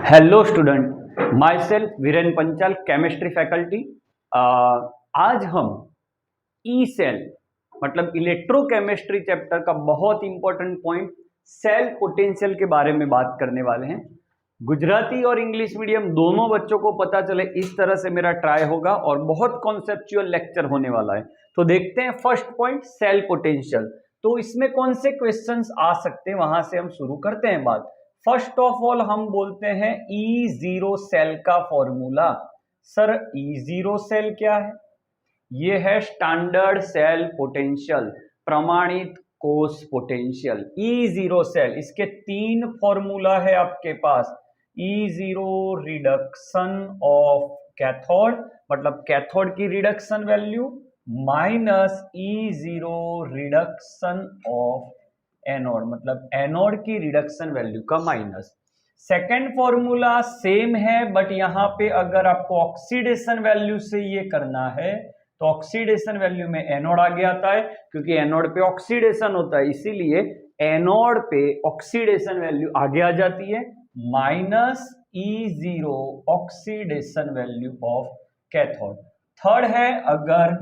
Hello student, my self Viren Panchal, chemistry faculty. आज हम E cell मतलब इलेक्ट्रोकेमिस्ट्री चैप्टर का बहुत इंपॉर्टेंट पॉइंट सेल पोटेंशियल के बारे में बात करने वाले हैं। गुजराती और इंग्लिश मीडियम दोनों बच्चों को पता चले इस तरह से मेरा ट्राई होगा और बहुत कॉन्सेप्चुअल लेक्चर होने वाला है। तो देखते हैं फर्स्ट पॉइंट सेल पोटेंशियल। तो इसमें कौन से क्वेश्चंस आ सकते हैं, वहां से हम शुरू करते हैं बात। फर्स्ट ऑफ ऑल हम बोलते हैं E0 सेल का फॉर्मूला। सर E0 सेल क्या है? ये है स्टैंडर्ड सेल पोटेंशियल, प्रमाणित कोश पोटेंशियल। E0 सेल, इसके तीन फॉर्मूला है आपके पास। E0 रिडक्शन ऑफ कैथोड मतलब कैथोड की reduction value minus E0 reduction of anode मतलब एनोड की रिडक्शन वैल्यू का माइनस। सेकेंड फॉर्मूला सेम है, बट यहां पे अगर आपको ऑक्सीडेशन वैल्यू से ये करना है तो ऑक्सीडेशन वैल्यू में एनोड आगे आता है, क्योंकि एनोड पे ऑक्सीडेशन होता है, इसीलिए एनोड पे ऑक्सीडेशन वैल्यू आगे आ जाती है minus E0 oxidation value of cathode. Third है, अगर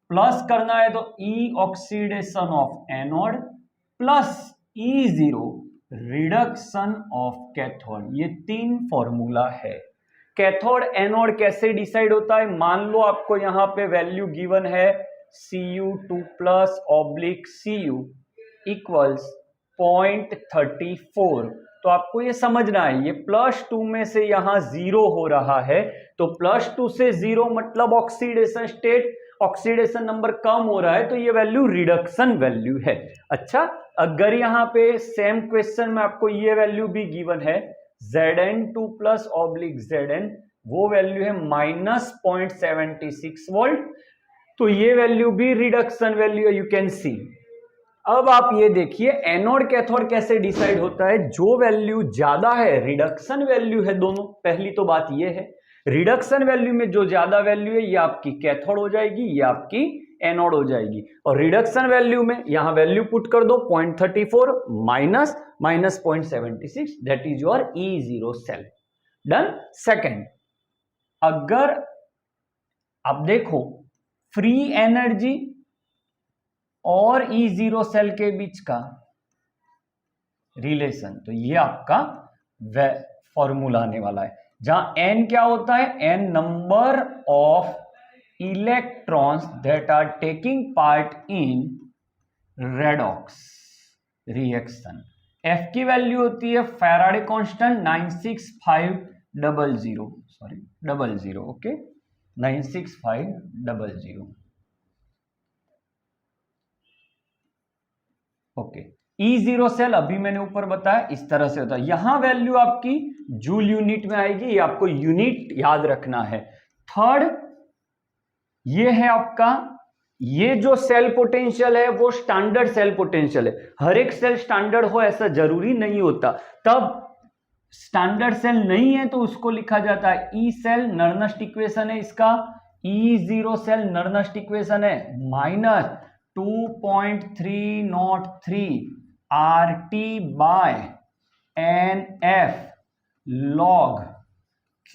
प्लस करना है तो E oxidation of anode plus E0 reduction of cathode. ये तीन फॉर्मूला है। कैथोड एनोड कैसे डिसाइड होता है? मान लो आपको यहां पे वैल्यू गिवन है Cu2 plus oblique Cu equals 0.34। तो आपको ये समझना है, ये +2 में से यहां 0 हो रहा है, तो +2 से 0 मतलब ऑक्सीडेशन स्टेट, ऑक्सीडेशन नंबर कम हो रहा है, तो ये वैल्यू रिडक्शन वैल्यू है। अच्छा, अगर यहाँ पे सेम क्वेश्चन में आपको ये वैल्यू भी गिवन है Zn2 प्लस ऑब्लिक Zn, वो वैल्यू है -0.76 वोल्ट, तो ये वैल्यू भी रिडक्शन वैल्यू है, यू कैन सी। अब आप ये देखिए एनोड कैथोड कैसे डिसाइड होता है। जो वैल्यू ज्यादा है रिडक्शन वैल्यू है दोनों। पहली तो बात ये है, रिडक्शन वैल्यू में जो ज्यादा वैल्यू है ये आपकी कैथोड हो जाएगी, ये आपकी एनोड हो जाएगी। और रिडक्शन वैल्यू में यहां वैल्यू पुट कर दो 0.34 minus -0.76, that is your E0 cell. Done. Second, अगर आप देखो फ्री एनर्जी और E0 सेल के बीच का रिलेशन, तो ये आपका फॉर्मूला आने वाला है, जहां n क्या होता है? n number of electrons that are taking part in redox reaction. f की वैल्यू होती है Faraday constant 96500, okay 96500, okay. E0 cell अभी मैंने ऊपर बताया इस तरह से होता है। यहां वैल्यू आपकी जूल यूनिट में आएगी, ये आपको यूनिट याद रखना है। थर्ड, ये है आपका, ये जो सेल पोटेंशियल है वो स्टैंडर्ड सेल पोटेंशियल है। हर एक सेल स्टैंडर्ड हो ऐसा जरूरी नहीं होता, तब स्टैंडर्ड सेल नहीं है तो उसको लिखा जाता है ई सेल। नर्नस्ट इक्वेशन है इसका, E0 सेल नर्नस्ट इक्वेशन है -2.303 RT by NF log Q।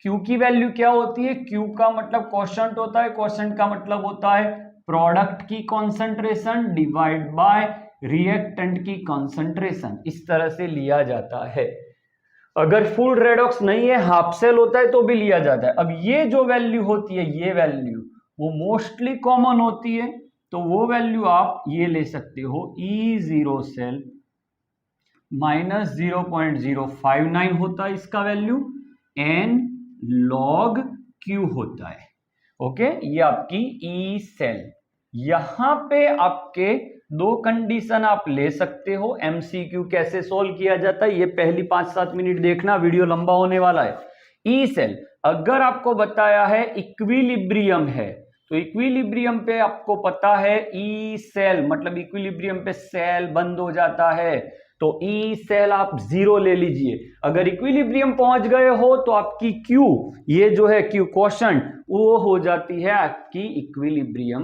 Q की वैल्यू क्या होती है? Q का मतलब क्वोशंट होता है, क्वोशंट का मतलब होता है प्रोडक्ट की कॉन्सेंट्रेशन डिवाइड बाय रिएक्टेंट की कॉन्सेंट्रेशन। इस तरह से लिया जाता है। अगर फुल रेडॉक्स नहीं है, हाफ सेल होता है तो भी लिया जाता है। अब ये जो वैल्यू होती है, ये वैल्यू वो मोस्टली कॉमन होती है, तो वो वैल्यू आप ये ले सकते हो E0 सेल -0.059 होता है इसका वैल्यू, n log Q होता है, ओके। ये आपकी E सेल। यहां पे आपके दो कंडीशन आप ले सकते हो। MCQ कैसे सोल्व किया जाता है ये पहली 5-7 मिनट देखना, वीडियो लंबा होने वाला है। E सेल अगर आपको बताया है इक्विलिब्रियम है, तो इक्विलिब्रियम पे आपको पता है E सेल मतलब इक्विलिब्रियम पे सेल बंद हो जाता है, तो E सेल आप 0 ले लीजिए। अगर इक्विलिब्रियम पहुंच गए हो तो आपकी Q, ये जो है Q क्वोशंट, वो हो जाती है आपकी इक्विलिब्रियम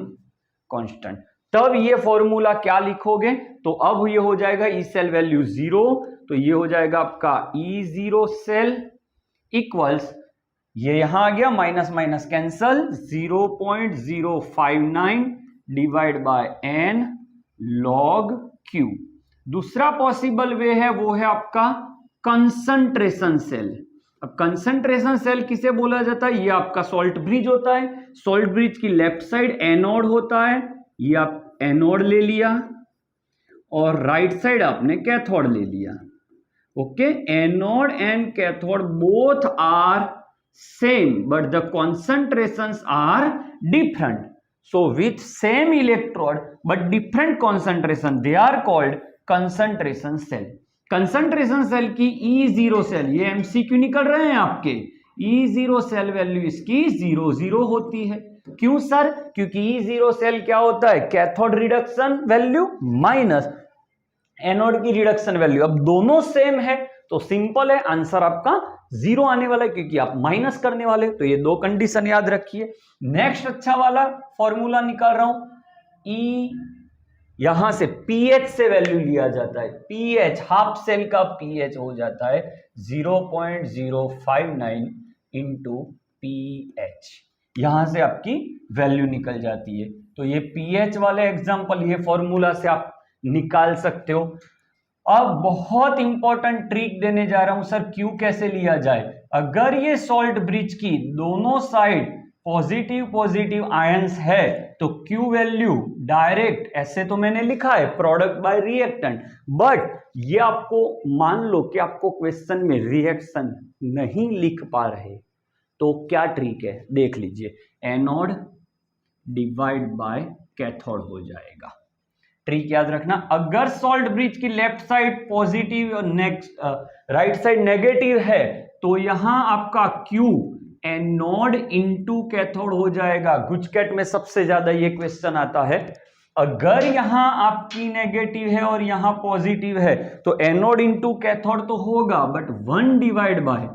कांस्टेंट। तब ये फॉर्मूला क्या लिखोगे? तो अब ये हो जाएगा E सेल वैल्यू 0, तो ये हो जाएगा आपका E0 सेल इक्वल्स, ये यहां आ गया, minus minus cancel, 0.059 divide by n log Q। दूसरा पॉसिबल वे है वो है आपका कंसंट्रेशन सेल। अब कंसंट्रेशन सेल किसे बोला जाता है? ये आपका सॉल्ट ब्रिज होता है। सॉल्ट ब्रिज की लेफ्ट साइड एनोड होता है, ये आप एनोड ले लिया, और राइट साइड आपने कैथोड ले लिया। Okay, anode and cathode both are same but the concentrations are different. So with same electrode but different concentration, they are called concentration cell। concentration cell की E0 सेल, ये MCQ निकल रहे हैं आपके, E0 cell value इसकी 0 होती है। क्यों सर? क्योंकि E0 सेल क्या होता है? Cathode reduction value minus anode की रिडक्शन वैल्यू। अब दोनों सेम है तो सिंपल है, आंसर आपका 0 आने वाला है, क्योंकि आप माइनस करने वाले। तो ये दो कंडीशन याद रखिए। नेक्स्ट अच्छा वाला फॉर्मूला निकाल रहा हूं, ई यहां से पीएच से वैल्यू लिया जाता है। पीएच, हाफ सेल का पीएच हो जाता है 0.059 इंटू पीएच, यहां से आपकी वैल्यू निकल जाती है। तो ये पीएच वाले एग्जांपल, ये फॉर्मूला से आप निकाल सकते हो। अब बहुत इंपॉर्टेंट ट्रिक देने जा रहा हूं सर, क्यू कैसे लिया जाए। अगर ये सॉल्ट ब्रिज की दोनों साइड पॉजिटिव पॉजिटिव आयंस है तो क्यू वैल्यू डायरेक्ट, ऐसे तो मैंने लिखा है प्रोडक्ट बाय रिएक्टेंट, बट ये आपको मान लो कि आपको क्वेश्चन में रिएक्शन नहीं लिख पा रहे, तो क्या ट्रिक है देख लीजिए, एनोड डिवाइड बाय कैथोड हो जाएगा। ट्रिक याद रखना, अगर सॉल्ट ब्रिज की लेफ्ट साइड पॉजिटिव और नेक्स्ट राइट साइड नेगेटिव है तो यहां आपका Q एनोड इनटू कैथोड हो जाएगा। गुजकेट में सबसे ज्यादा ये क्वेश्चन आता है। अगर यहां आपकी नेगेटिव है और यहां पॉजिटिव है तो एनोड इनटू कैथोड तो होगा, but 1 divide by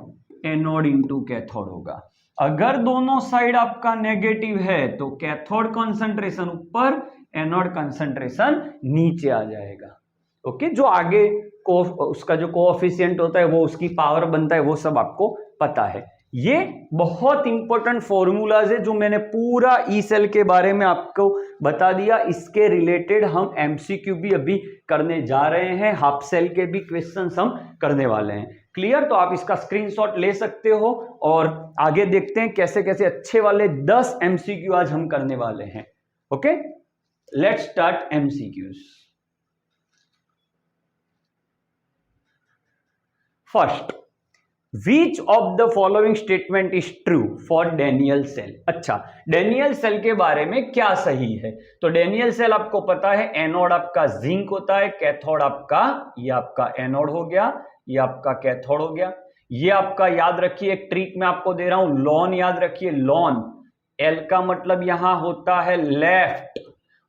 anode into cathode होगा। अगर दोनों साइड आपका नेगेटिव है तो कैथोड कंसंट्रेशन ऊपर, एनोड कंसंट्रेशन नीचे आ जाएगा। ओके, जो आगे को उसका जो कोएफिशिएंट होता है वो उसकी पावर बनता है, वो सब आपको पता है। ये बहुत इंपॉर्टेंट फॉर्मूलाज है जो मैंने पूरा ई सेल के बारे में आपको बता दिया। इसके रिलेटेड हम एमसीक्यू भी अभी करने जा रहे हैं, हाफ सेल के भी क्वेश्चंस हम करने वाले हैं। क्लियर? तो आप इसका स्क्रीनशॉट ले सकते हो और आगे देखते हैं कैसे कैसे अच्छे वाले 10 एमसीक्यू आज हम करने वाले हैं। Okay, let's start MCQs. First, Which of the following statement is true for Daniell cell? अच्छा, डेनियल सेल के बारे में क्या सही है? तो डेनियल सेल आपको पता है एनोड आपका जिंक होता है, कैथोड आपका, ये आपका एनोड हो गया, ये आपका कैथोड हो गया। ये आपका याद रखिए, एक ट्रिक मैं आपको दे रहा हूं, लॉन याद रखिए, लॉन एल का मतलब यहां होता है लेफ्ट,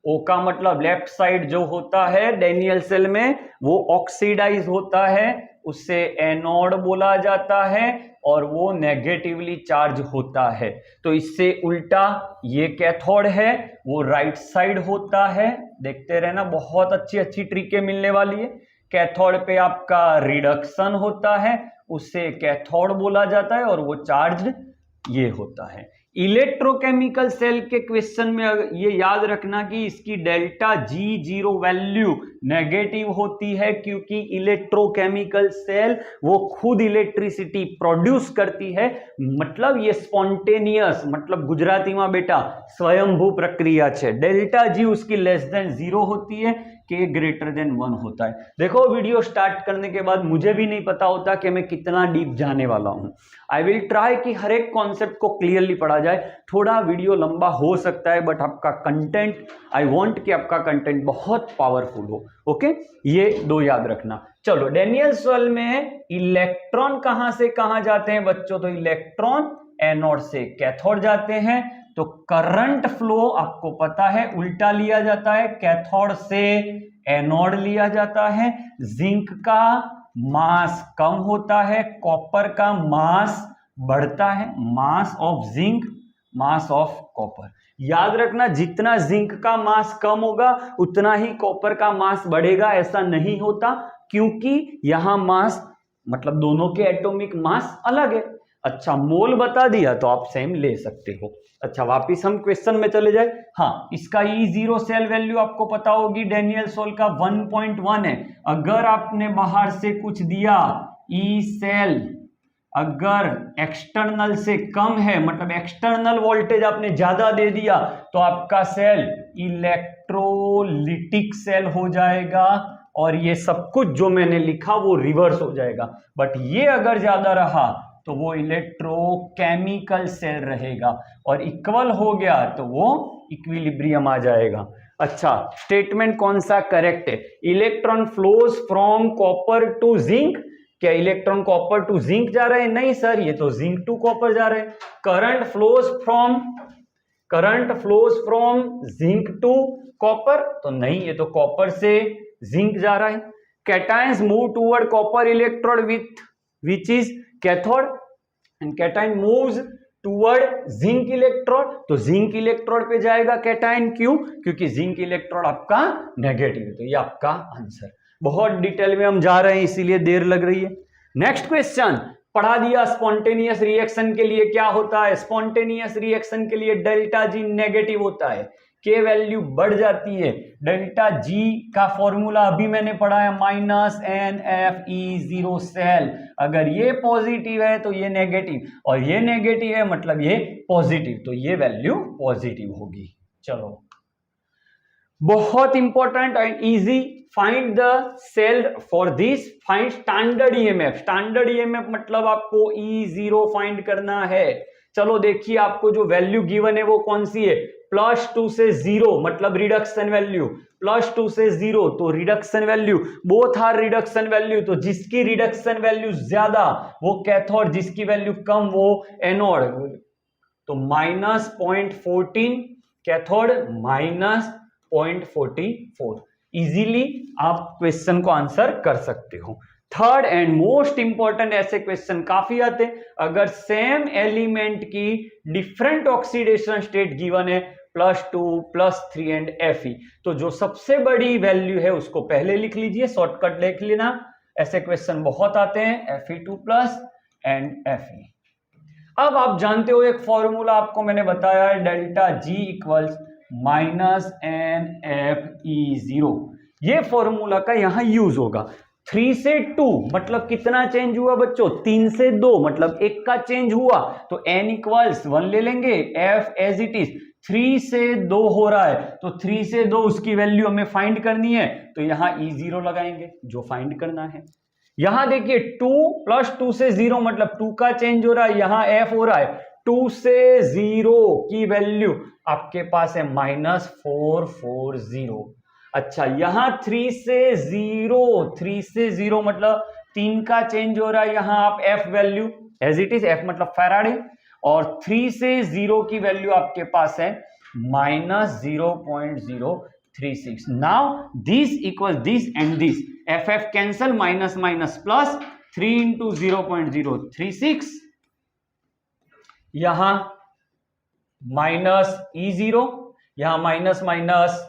ओ का मतलब लेफ्ट साइड जो होता है डेनियल सेल में वो ऑक्सीडाइज होता है, उससे एनोड बोला जाता है और वो नेगेटिवली चार्ज होता है। तो इससे उल्टा ये कैथोड है, वो राइट साइड होता है। देखते रहना, बहुत अच्छी अच्छी ट्रिकें मिलने वाली है। कैथोड पे आपका रिडक्शन होता है, उससे कैथोड बोला जाता है और वो चार्ज ये होता है। इलेक्ट्रोकेमिकल सेल के क्वेश्चन में ये याद रखना कि इसकी डेल्टा G0 वैल्यू नेगेटिव होती है, क्योंकि इलेक्ट्रोकेमिकल सेल वो खुद इलेक्ट्रिसिटी प्रोड्यूस करती है, मतलब ये स्पॉन्टेनियस, मतलब गुजराती में बेटा स्वयंभू प्रक्रिया है। डेल्टा G उसकी लेस देन 0 होती है, K ग्रेटर देन 1 होता है। देखो, वीडियो स्टार्ट करने के बाद मुझे भी नहीं पता होता कि मैं कितना डीप जाने वाला हूं। आई विल ट्राई कि हर एक कॉन्सेप्ट को क्लियरली पढ़ा जाए। थोड़ा वीडियो लंबा हो सकता है, बट आपका कंटेंट, आई वांट कि आपका कंटेंट बहुत पावरफुल हो। ओके, ये दो याद रखना। चलो, डेनियल सेल में इलेक्ट्रॉन कहां से कहां जाते हैं बच्चों? तो इलेक्ट्रॉन एनोड से कैथोड जाते हैं। तो करंट फ्लो आपको पता है उल्टा लिया जाता है, कैथोड से एनोड लिया जाता है। जिंक का मास कम होता है, कॉपर का मास बढ़ता है। Mass of zinc, mass of copper. याद रखना, जितना जिंक का मास कम होगा उतना ही कॉपर का मास बढ़ेगा, ऐसा नहीं होता। क्योंकि यहां मास मतलब दोनों के एटॉमिक मास अलग है। अच्छा, मोल बता दिया तो आप सेम ले सकते हो। अच्छा, वापिस हम क्वेश्चन में चले जाए। हाँ, इसका E0 सेल वैल्यू आपको पता होगी, डेनियल सोल का 1.1 है। अगर आपने बाहर से कुछ दिया, ई सेल अगर एक्सटर्नल से कम है, मतलब एक्सटर्नल वोल्टेज आपने ज्यादा दे दिया, तो आपका सेल इलेक्ट्रोलिटिक सेल हो जाएगा और ये सब कुछ जो मैंने लिखा वो रिवर्स हो जाएगा। बट ये अगर ज्यादा रहा तो वो इलेक्ट्रोकेमिकल सेल रहेगा, और इक्वल हो गया तो वो इक्विलिब्रियम आ जाएगा। अच्छा, स्टेटमेंट कौन सा करेक्ट है? Electron flows from copper two zinc. क्या इलेक्ट्रॉन कॉपर टू जिंक जा रहे हैं? नहीं सर, ये तो जिंक टू कॉपर जा रहे हैं। Current flows from zinc to copper, तो नहीं, ये तो कॉपर से जिंक जा रहा है। Cations move toward copper electrode which is cathode, and cation moves toward zinc electrode, तो जिंक इलेक्ट्रोड पे जाएगा कैटायन। क्यों? क्योंकि जिंक इलेक्ट्रोड आपका नेगेटिव है। तो ये आपका आंसर। बहुत डिटेल में हम जा रहे हैं इसीलिए देर लग रही है। नेक्स्ट क्वेश्चन पढ़ा दिया, स्पॉन्टेनियस रिएक्शन के लिए क्या होता है? स्पॉन्टेनियस रिएक्शन के लिए डेल्टा जी नेगेटिव होता है, के वैल्यू बढ़ जाती है। डेल्टा जी का फॉर्मूला अभी मैंने पढ़ा है, -NFE0 सेल। अगर ये पॉजिटिव है तो ये नेगेटिव, और ये नेगेटिव है मतलब ये पॉजिटिव, तो ये वैल्यू पॉजिटिव होगी। चलो, बहुत important and easy, find the cell for this, find standard EMF. Standard EMF मतलब आपको E0 फाइंड करना है। चलो देखिए, आपको जो वैल्यू गिवन है वो कौन सी है? +2 से 0 मतलब रिडक्शन वैल्यू, +2 से 0 तो reduction value, both are reduction value. तो जिसकी रिडक्शन वैल्यू ज्यादा वो कैथोड, जिसकी वैल्यू कम वो एनोड। तो -0.14 कैथोड, -0.44। इजीली आप क्वेश्चन को आंसर कर सकते हो। थर्ड एंड मोस्ट इंपॉर्टेंट, ऐसे क्वेश्चन काफी आते हैं, अगर सेम एलिमेंट की डिफरेंट ऑक्सीडेशन स्टेट गिवन है, +2, +3 एंड Fe, तो जो सबसे बड़ी वैल्यू है उसको पहले लिख लीजिए, शॉर्टकट लिख लेना। ऐसे क्वेश्चन बहुत आते हैं, Fe2+ एंड Fe। अब आप जानते हो एक फॉर्मूला आपको मैंने बताया है, डेल्टा G इक्वल्स -NFE0। ये फॉर्मूला का यहां यूज होगा। 3 से 2 मतलब कितना चेंज हुआ बच्चों? 3 से 2 मतलब 1 का चेंज हुआ, तो n इक्वल्स 1 ले लेंगे, F एज इट इज। 3 से 2 हो रहा है तो 3 से 2 उसकी वैल्यू हमें फाइंड करनी है, तो यहां E0 लगाएंगे जो फाइंड करना है। यहां देखिए 2 + 2 से 0 मतलब 2 का चेंज हो रहा है, यहां F हो रहा है। 2 से 0 की वैल्यू आपके पास है -440। अच्छा, यहां 3 से 0 मतलब 3 का चेंज हो रहा है, यहां आप F value as it is, F मतलब फैराडे, और 3 से 0 की वैल्यू आपके पास है -0.036। Now this equal this and this, FF cancel, minus minus plus, 3 × 0.036, यहां -E0, यहां माइनस माइनस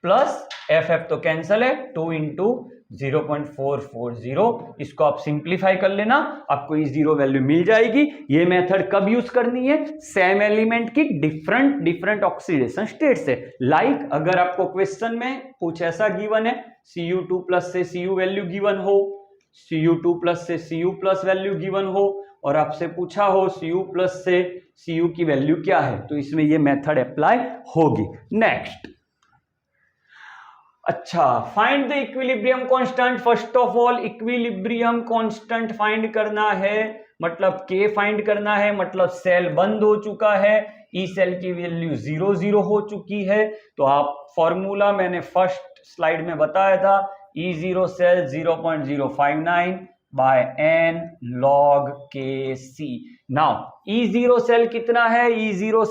प्लस, FF तो कैंसल है, 2 × 0.440। इसको आप सिंप्लीफाई कर लेना, आपको E0 वैल्यू मिल जाएगी। ये मेथड कब यूज करनी है? सेम एलिमेंट की डिफरेंट ऑक्सीडेशन स्टेट से। लाइक अगर आपको क्वेश्चन में कुछ ऐसा गिवन है, Cu2+ से Cu वैल्यू गिवन हो, Cu2+ से Cu+ वैल्यू गिवन हो, और आपसे पूछा हो Cu+ से Cu की वैल्यू क्या है, तो इसमें ये मेथड अप्लाई होगी। नेक्स्ट, अच्छा, find the equilibrium constant. First of all equilibrium constant find करना है, मतलब K फाइंड करना है, मतलब सेल बंद हो चुका है, ई सेल की वैल्यू 0 हो चुकी है। तो आप फॉर्मूला मैंने फर्स्ट स्लाइड में बताया था, E0 cell 0.059 by n log Kc। Now E0 cell कितना है? E0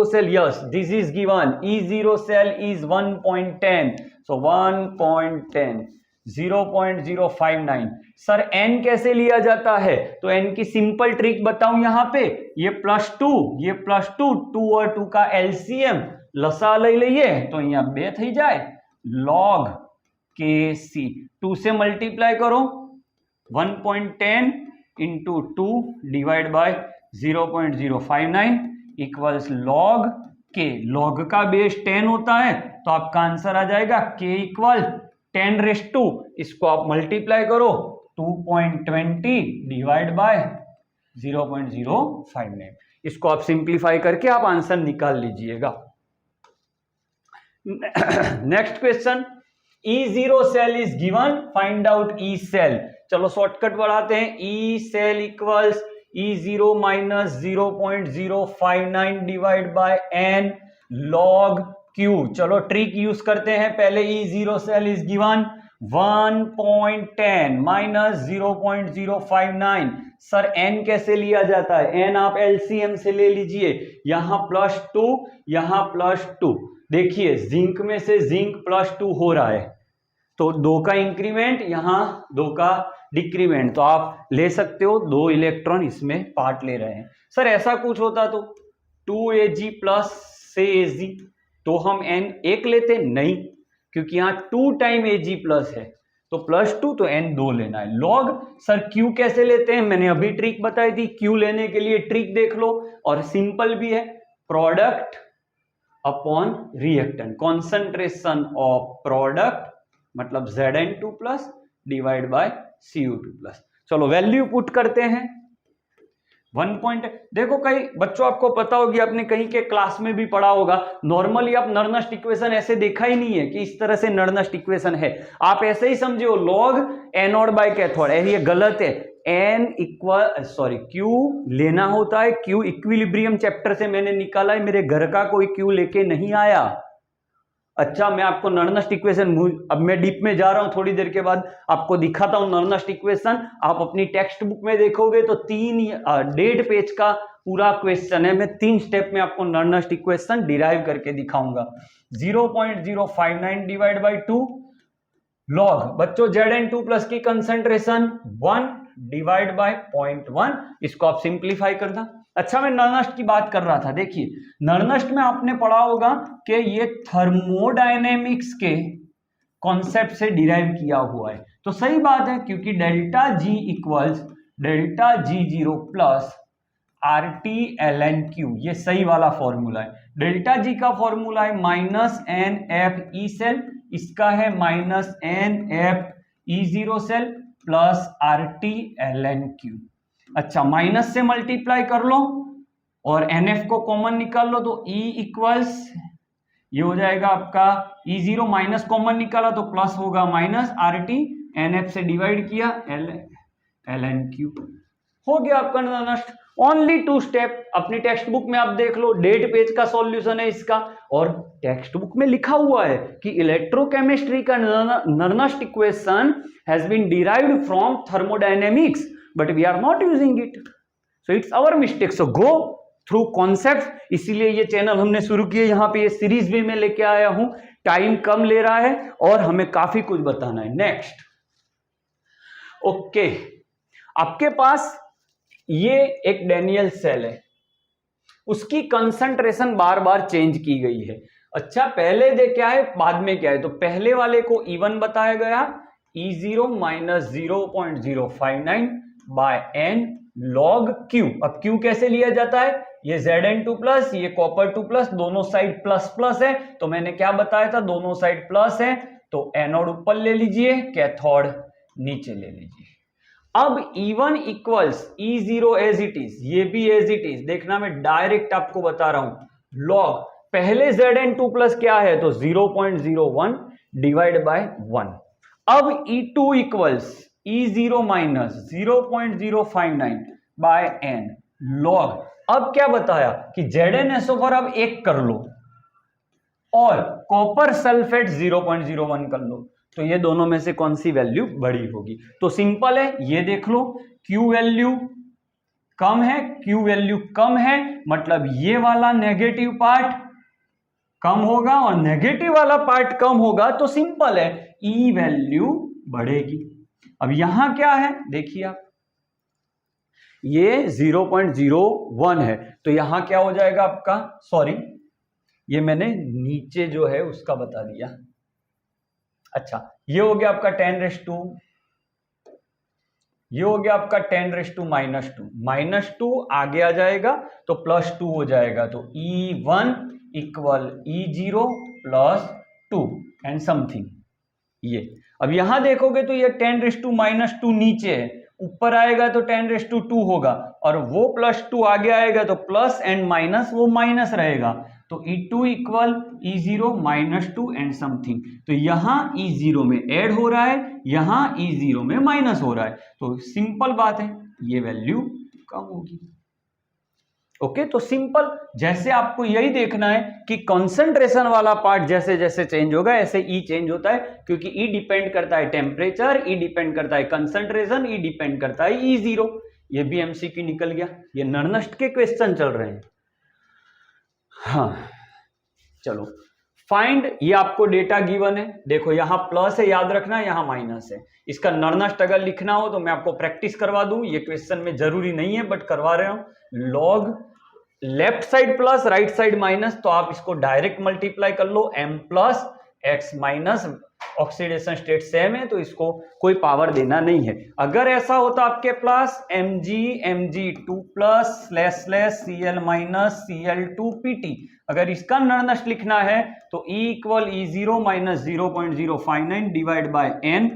cell yes, this is given, E0 cell is 1.10, so 1.10, 0.059। Sir n कैसे लिया जाता है? तो n की सिंपल ट्रिक बताऊं यहां पे, ये +2, 2 और 2 का LCM लसा ले लिए तो यहाँ 2 થઈ જાય, log के सी। 2 से मल्टीप्लाई करो, 1.10 into 2 divide by 0.059 equals log के। लॉग का बेस 10 होता है तो आपका आंसर आ जाएगा के इक्वल 10⁻²। इसको आप मल्टीप्लाई करो, 2.20 डिवाइड बाय 0.059। इसको आप सिंप्लीफाई करके आप आंसर निकाल लीजिएगा। Next question, E0 cell is given, find out E cell. चलो शॉर्टकट बढ़ाते हैं, E cell equals E0 minus 0.059 divide by n log Q। चलो ट्रिक यूज करते हैं, पहले E0 cell is given 1.10 minus 0.059। Sir n कैसे लिया जाता है? n आप LCM से ले लीजिए, यहां +2 यहां +2। देखिए जिंक में से जिंक +2 हो रहा है तो 2 का इंक्रीमेंट, यहां 2 का डिक्रीमेंट, तो आप ले सकते हो 2 इलेक्ट्रॉन इसमें पार्ट ले रहे हैं। सर ऐसा कुछ होता तो 2Ag प्लस से Ag, तो हम n 1 लेते? नहीं, क्योंकि यहाँ 2 टाइम Ag प्लस है तो +2 तो n 2 लेना है। लॉग सर Q कैसे लेते हैं? मैंने अभी ट्रिक बताई थी, Q लेने के लिए ट्रिक देख लो, और सिंपल भी है, product upon reactant, concentration of product मतलब Zn2 plus divide by Cu2 plus. चलो वैल्यू पुट करते हैं। 1 देखो कई बच्चों आपको पता होगी, आपने कहीं के क्लास में भी पढ़ा होगा, नॉर्मली आप नर्नस्ट इक्वेशन ऐसे देखा ही नहीं है कि इस तरह से नर्नस्ट इक्वेशन है। आप ऐसे ही समझो लॉग एनोड बाय कैथोड, ये गलत है। Q लेना होता है, Q इक्विलिब्रियम चैप्टर से मैंने निकाला है, मेरे घर का कोई Q लेके नहीं आया। अच्छा मैं आपको नर्नस्ट इक्वेशन, अब मैं डीप में जा रहा हूं, थोड़ी देर के बाद आपको दिखाता हूं नर्नस्ट इक्वेशन। आप अपनी टेक्स्ट बुक में देखोगे तो 1.5 पेज का पूरा क्वेश्चन है, मैं 3 स्टेप में आपको नर्नस्ट इक्वेशन डिराइव करके दिखाऊंगा। 0.059 डिवाइड बाई 2 लॉग, बच्चों Zn2 प्लस की कंसेंट्रेशन 1 डिवाइड बाय 0.1, इसको आप सिंप्लीफाई करना। अच्छा मैं नर्नस्ट की बात कर रहा था, देखिए नर्नस्ट में आपने पढ़ा होगा कि ये थर्मोडायनेमिक्स के कॉन्सेप्ट से डिराइव किया हुआ है, तो सही बात है, क्योंकि delta G equals delta G0 plus RT ln Q, ये सही वाला फॉर्मूला है। डेल्टा G का फॉर्मूला है -NF E सेल, इसका है -NF E0 cell plus RT ln Q। अच्छा माइनस से मल्टीप्लाई कर लो और NF को कॉमन निकाल लो, तो E इक्वल्स ये हो जाएगा आपका E0 माइनस कॉमन निकाला तो प्लस होगा माइनस RT, NF से डिवाइड किया ln Q, हो गया आपका नर्नस्ट। ओनली 2 स्टेप, अपनी टेक्स्ट बुक में आप देख लो, 1.5 पेज का सॉल्यूशन है इसका, और टेक्स्ट बुक में लिखा हुआ है कि इलेक्ट्रोकेमिस्ट्री का Nernst equation has been derived from thermodynamics, but we are not using it, so it's our mistake. So go through concept, इसीलिए ये चैनल हमने शुरू किया, यहाँ पे ये सीरीज भी मैं लेके आया हूं, टाइम कम ले रहा है और हमें काफी कुछ बताना है। नेक्स्ट, ओके, आपके पास ये एक डैनियल सेल है, उसकी कंसंट्रेशन बार बार चेंज की गई है। अच्छा पहले दे क्या है बाद में क्या है, तो पहले वाले को E1 बताया गया, E0 minus 0.059 by n log Q। अब Q कैसे लिया जाता है, ये Zn2 प्लस, ये कॉपर 2 प्लस, दोनों साइड प्लस प्लस है, तो मैंने क्या बताया था, दोनों साइड प्लस है, तो एनोड ऊपर ले लीजिए, कैथोड नीचे ले लीजिए। अब E1 equals E0 as it is, ये भी एज इट इज, देखना मैं डायरेक्ट आपको बता रहा हूं, लॉग पहले Zn2 प्लस क्या है, तो 0.01 डिवाइड बाय 1। अब E2 equals E0 minus 0.059 by n log, अब क्या बताया कि ZnSO4 अब 1 कर लो और कॉपर सल्फेट 0.01 कर लो, तो ये दोनों में से कौन सी वैल्यू बड़ी होगी, तो सिंपल है, ये देख लो, Q वैल्यू कम है, Q वैल्यू कम है, मतलब ये वाला नेगेटिव पार्ट कम होगा और नेगेटिव वाला पार्ट कम होगा, तो सिंपल है E वैल्यू बढ़ेगी। अब यहां क्या है देखिए आप, ये 0.01 है, तो यहां क्या हो जाएगा आपका, सॉरी ये मैंने नीचे जो है उसका बता दिया, अच्छा, ये हो गया आपका 10⁻², ये हो गया आपका 10⁻², -2 आगे आ जाएगा तो +2 हो जाएगा, तो E1 equal E0 +2 and something. ये अब यहां देखोगे तो ये 10⁻² नीचे है, ऊपर आएगा तो 10⁻² होगा, और वो +2 आगे आएगा तो प्लस एंड माइनस वो माइनस रहेगा, तो E2 equal E0 -2 and something. तो यहां E0 में ऐड हो रहा है, यहां E0 में माइनस हो रहा है, तो सिंपल बात है ये वैल्यू कम होगी। ओके, तो सिंपल, जैसे आपको यही देखना है कि कंसंट्रेशन वाला पार्ट जैसे जैसे चेंज होगा ऐसे ई चेंज होता है, क्योंकि ई डिपेंड करता है टेम्परेचर, ई डिपेंड करता है कंसंट्रेशन, ई डिपेंड करता है E0। ये भी एमसीक्यू निकल गया, ये नरनस्ट के क्वेश्चन चल रहे हैं। हाँ चलो, फाइंड, ये आपको डेटा गिवन है, देखो यहां प्लस है, याद रखना, यहां माइनस है। इसका नरनस्ट अगर लिखना हो तो मैं आपको प्रैक्टिस करवा दूं, ये क्वेश्चन में जरूरी नहीं है बट करवा रहा हूं। Log left side plus right side minus, तो आप इसको डायरेक्ट मल्टीप्लाई कर लो, m plus x minus, oxidation state same है तो इसको कोई पावर देना नहीं है। अगर ऐसा होता आपके पास mg2 plus /Cl minus Cl2 Pt, अगर इसका नरनस्ट लिखना है तो E equal E0 minus 0.059 divide by n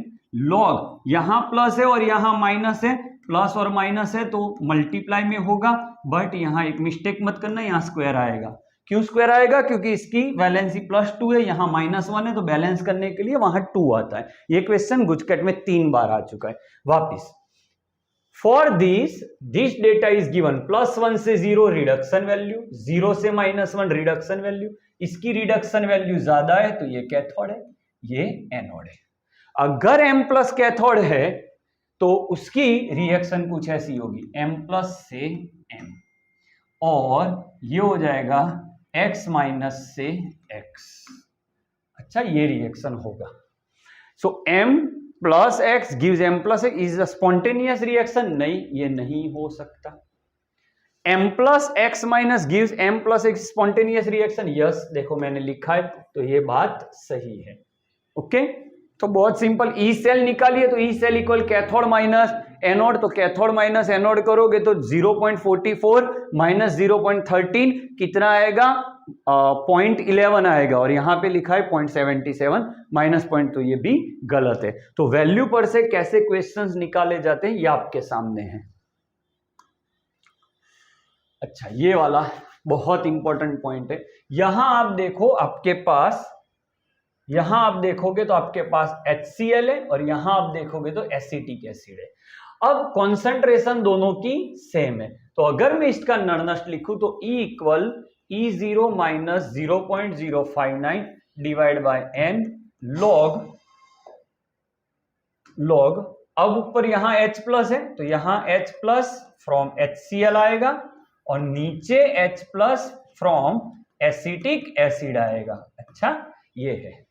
log, यहां प्लस है और यहां माइनस है, प्लस और माइनस है तो मल्टीप्लाई में होगा, बट यहां एक मिस्टेक मत करना, यहां स्क्वायर आएगा। क्यों स्क्वायर आएगा? क्योंकि इसकी वैलेंसी +2 है, यहां -1 है, तो बैलेंस करने के लिए वहां 2 आता है। ये क्वेश्चन गुजकट में 3 बार आ चुका है। वापिस, for this data is given +1 से 0 रिडक्शन वैल्यू, 0 से -1 रिडक्शन वैल्यू, इसकी रिडक्शन वैल्यू ज्यादा है तो ये कैथोड है, ये एनोड है। अगर M प्लस कैथोड है तो उसकी रिएक्शन कुछ ऐसी होगी, M+ से M, और ये हो जाएगा X- से X। अच्छा, ये रिएक्शन होगा। सो M + X gives M + X is a spontaneous reaction? नहीं, ये नहीं हो सकता। M + X- gives M + X spontaneous reaction? Yes, देखो मैंने लिखा है तो ये बात सही है। ओके, तो बहुत सिंपल, ई सेल निकालिए तो E cell equal cathode minus anode, तो कैथोड माइनस एनोड करोगे तो 0.44 माइनस 0.13 कितना आएगा? 0.11 आएगा, और यहां पे लिखा है 0.77 माइनस पॉइंट, तो ये भी गलत है। तो वैल्यू पर से कैसे क्वेश्चंस निकाले जाते हैं ये आपके सामने है। अच्छा, ये वाला बहुत इंपॉर्टेंट पॉइंट है। यहां आप देखो, आपके पास, यहां आप देखोगे तो आपके पास HCl है, और यहां आप देखोगे तो एसिटिक एसिड है। अब कॉन्सेंट्रेशन दोनों की सेम है, तो अगर मैं इसका नरनस्ट लिखूं तो E equal E0 minus 0.059 divide by n log, अब ऊपर यहां H+ है तो यहां H+ फ्रॉम HCl आएगा, और नीचे H+ फ्रॉम एसिटिक एसिड आएगा। अच्छा, ये है।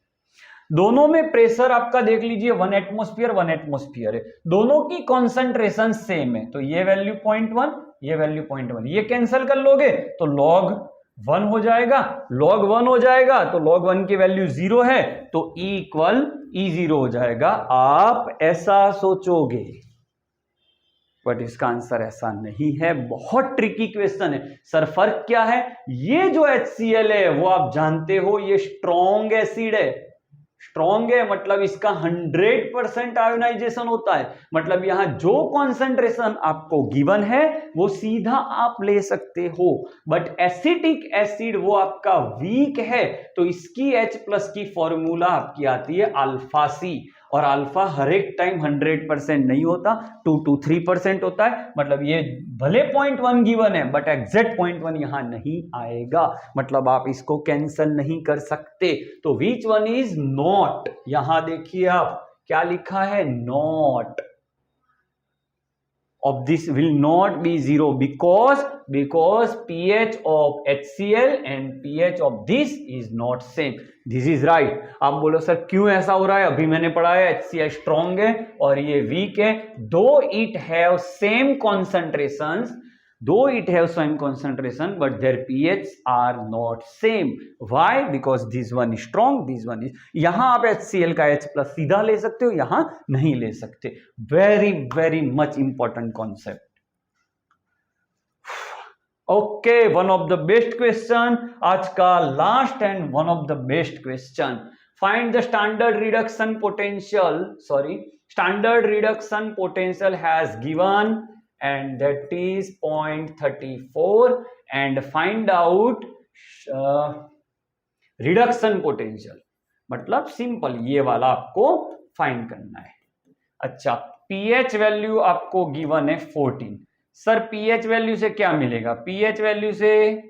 दोनों में प्रेशर आपका देख लीजिए 1 एटमॉस्फेयर 1 एटमॉस्फेयर है, दोनों की कॉन्सेंट्रेशन सेम है, तो ये वैल्यू 0.1, ये वैल्यू 0.1, ये कैंसिल कर लोगे तो log 1 हो जाएगा, log 1 हो जाएगा तो log 1 की वैल्यू 0 है, तो E इक्वल E0 हो जाएगा। आप ऐसा सोचोगे, बट इसका आंसर ऐसा नहीं है। बहुत ट्रिकी क्वेश्चन है। सर फर्क क्या है? ये जो HCl है वो आप जानते हो ये स्ट्रॉन्ग एसिड है, स्ट्रॉन्ग है मतलब इसका 100% आयोनाइजेशन होता है, मतलब यहां जो कॉन्सेंट्रेशन आपको गिवन है वो सीधा आप ले सकते हो। बट एसिटिक एसिड वो आपका वीक है, तो इसकी H+ की फॉर्मूला आपकी आती है अल्फा C, और अल्फा हर एक टाइम 100% नहीं होता, 2 to 3% होता है। मतलब ये भले 0.1 गिवन है बट एग्जैक्ट 0.1 यहां नहीं आएगा, मतलब आप इसको कैंसिल नहीं कर सकते। तो विच वन इज नॉट, यहां देखिए आप क्या लिखा है, not of this will not be 0 because pH of HCl and pH of this is not same. This is right. आप बोलो सर क्यों ऐसा हो रहा है? अभी मैंने पढ़ा है HCl स्ट्रॉन्ग है और ये वीक है, दो it have same concentrations though it have same concentration but their pH are not same. Why? Because this one is strong, this one is. यहाँ आप HCl का H plus सीधा ले सकते हो, यहाँ नहीं ले सकते. very much important concept. Okay, one of the best question, आज का last and one of the best question. Find the standard reduction potential. Standard reduction potential has given, and that is 0.34, and find out reduction potential. मतलब simple ये वाला आपको find करना है. अच्छा, pH value आपको गिवन है 14. सर pH वैल्यू से क्या मिलेगा? pH वैल्यू से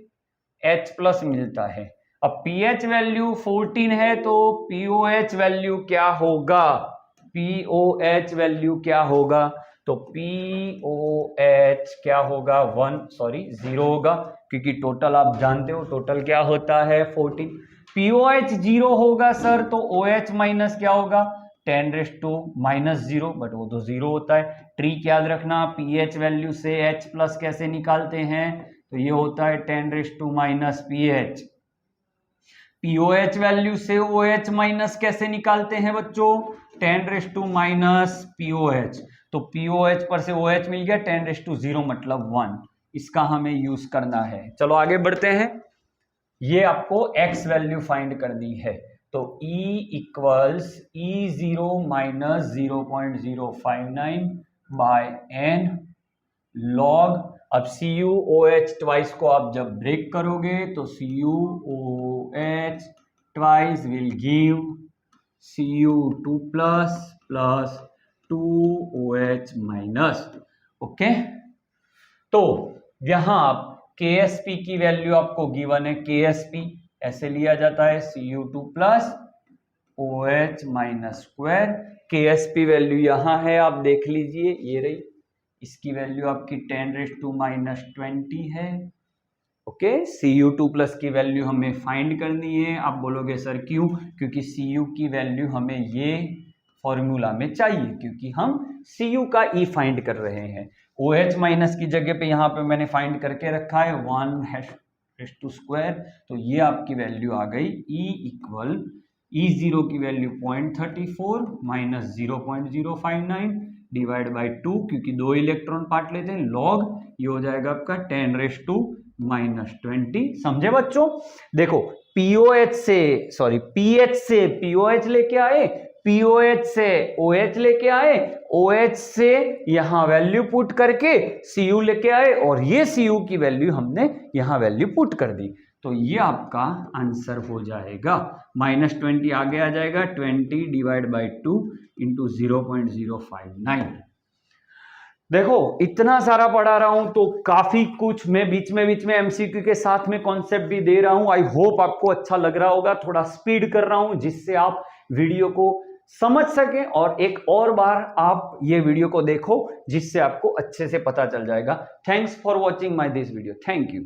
H प्लस मिलता है. अब pH वैल्यू 14 है तो POH वैल्यू क्या होगा? POH वैल्यू क्या होगा? तो POH क्या होगा? 0 होगा, क्योंकि टोटल आप जानते हो टोटल क्या होता है 14. POH 0 होगा सर, तो OH माइनस क्या होगा? 10⁻⁻0, बट वो तो 0 होता है. ट्रिक याद रखना, pH वैल्यू से H प्लस कैसे निकालते हैं? तो ये होता है 10⁻⁻PH. POH वैल्यू से OH माइनस कैसे निकालते हैं बच्चों? 10⁻⁻POH. तो POH पर से OH मिल गया, 10⁻0 मतलब 1. इसका हमें यूज करना है. चलो आगे बढ़ते हैं. ये आपको X वैल्यू फाइंड करनी है. तो E equals E0 minus 0.059 by N log. अब CuOH ट्वाइस को आप जब ब्रेक करोगे तो CuOH twice will give Cu2 plus 2OH minus. Okay, तो यहां आप KSP की वैल्यू आपको गिवन है. KSP ऐसे लिया जाता है Cu2 plus OH minus square. KSP value यहां है, आप देख लीजिए, ये रही. इसकी वैल्यू आपकी 10⁻⁻20 है. ओके, Cu2 प्लस की वैल्यू हमें फाइंड करनी है. आप बोलोगे सर क्यों? क्योंकि Cu की वैल्यू हमें ये फॉर्मूला में चाहिए, क्योंकि हम Cu का E फाइंड कर रहे हैं. OH माइनस की जगह पे यहाँ पे मैंने फाइंड करके रखा है 1⁻². तो ये आपकी वैल्यू आ गई E इक्वल E0 की वैल्यू 0.34 माइनस 0.059 डिवाइड बाई 2, क्योंकि 2 इलेक्ट्रॉन पार्ट लेते हैं. लॉग ये हो जाएगा आपका 10⁻⁻20. समझे बच्चों? देखो, POH से PH से POH लेके आए, POH से OH लेके आए, OH से यहां वैल्यू पुट करके Cu लेके आए, और ये Cu की वैल्यू हमने यहां वैल्यू पुट कर दी. तो ये आपका आंसर हो जाएगा -20 आगे आ जाएगा. 20 डिवाइड बाई 2 इंटू 0.059. देखो, इतना सारा पढ़ा रहा हूं तो काफी कुछ मैं बीच में MCQ के साथ में कॉन्सेप्ट भी दे रहा हूं. आई होप आपको अच्छा लग रहा होगा. थोड़ा स्पीड कर रहा हूं जिससे आप वीडियो को समझ सकें, और एक और बार आप ये वीडियो को देखो जिससे आपको अच्छे से पता चल जाएगा. Thanks for watching my this video. Thank you.